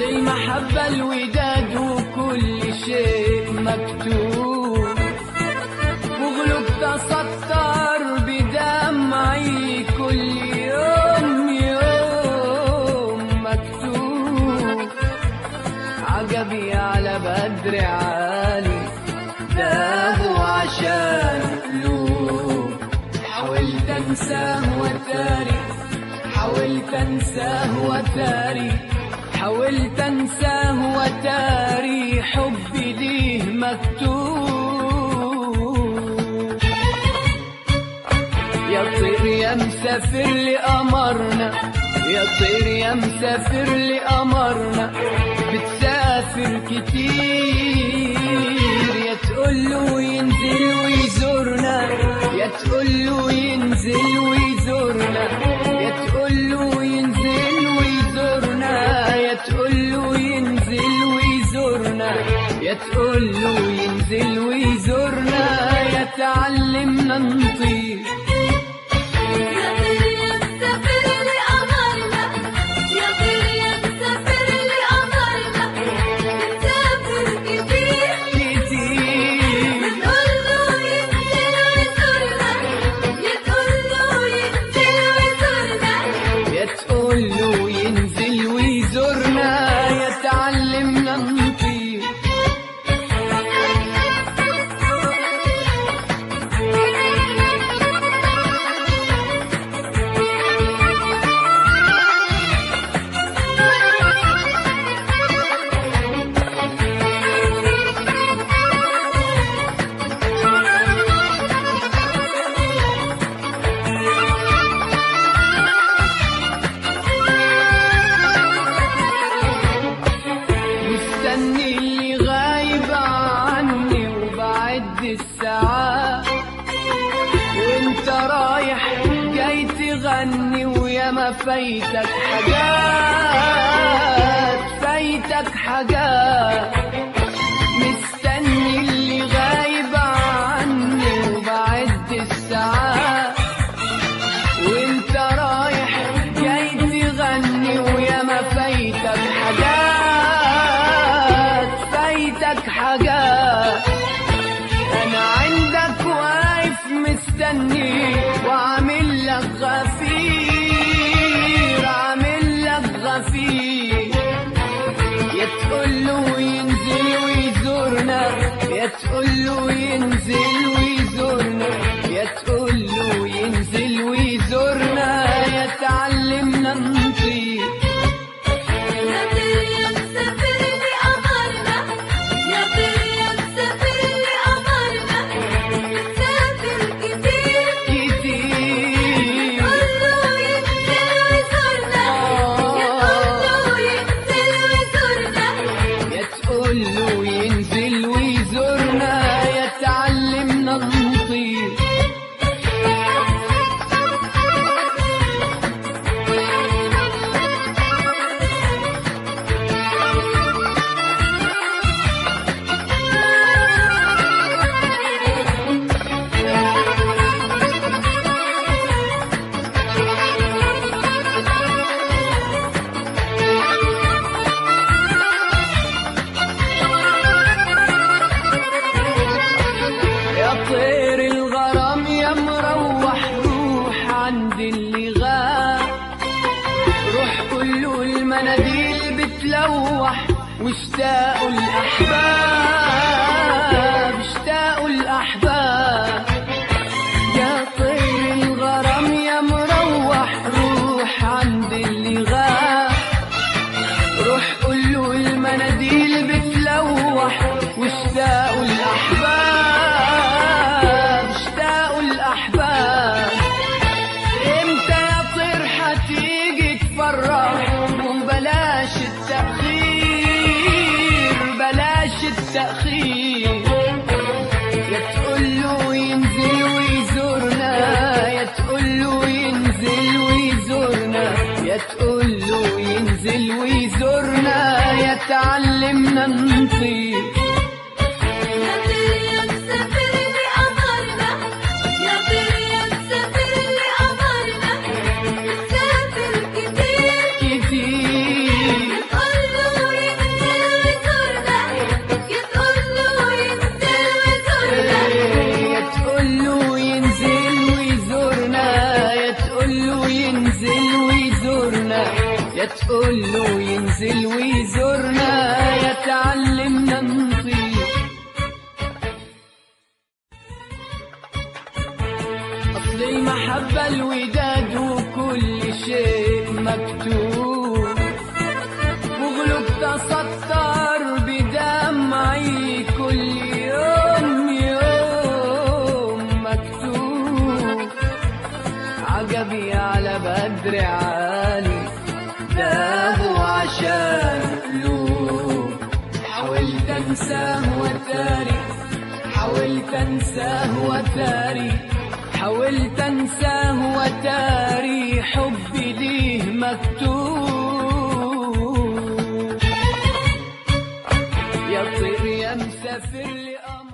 للمحبة الوداد وكل شيء مكتوب، وغلب تسطر بدمعي كل يوم يوم مكتوب. عجبي على بدر عالي داه عشان قلوب، حاولت انساه وتاري، حاولت انساه وتاري، حاولت انساه وتاري حبي ليه مكتوب. يا طير يا مسافر لقمرنا، يا طير يا مسافر لقمرنا، بتسافر كتير، يا تقوله ينزل ويزورنا، يا تقوله ينزل ويزورنا، يا تقوله ينزل ويزورنا، يا تقوله ينزل ويزورنا، يا تقوله ينزل ويزورنا، يا تعلمنا نطير. الساعات وانت رايح جاي تغني، ويا ما فايتك حاجات، فايتك حاجات. مستني اللي غايب عني وبعد الساعات، وانت رايح جاي تغني، ويا ما فايتك حاجات، فايتك حاجات. أنا عندك واقف مستني وعامل لك غفير، عامل لك غفير. يا تقوله ينزل ويزورنا، يا تقوله ينزل ويزورنا، يا تقوله ينزل ويزورنا، يا تعلمنا نطير. واشتاقوا الأحباب، اشتاقوا الأحباب. يا طير الغرام يا مروح، روح عند اللي غاب، روح قوله المناديل بتلوح. واشتاقوا الأحباب، اشتاقوا الأحباب. امتى يا طير حتيجي تفرح، وبلاش التأخير، بلاش التأخير. يا تقوله ينزل ويزورنا، يا تقوله ينزل ويزورنا، يا تقوله ينزل ويزورنا، يا تعلمنا نطير. يزورنا، يا تقوله ينزل ويزورنا، يا تعلمنا نطير. أصل المحبة الوداد وكل شيء مكتوب، وغلوب تسطر بدمعي كل يوم مكتوب. عجبي على بدر عالي دابوا عشان قلوب، حاولت انساه وتاري، حاولت انساه وتاري، حاولت انساه وتاري، حبي ليه مكتوب. يا طير يا مسافر لأمر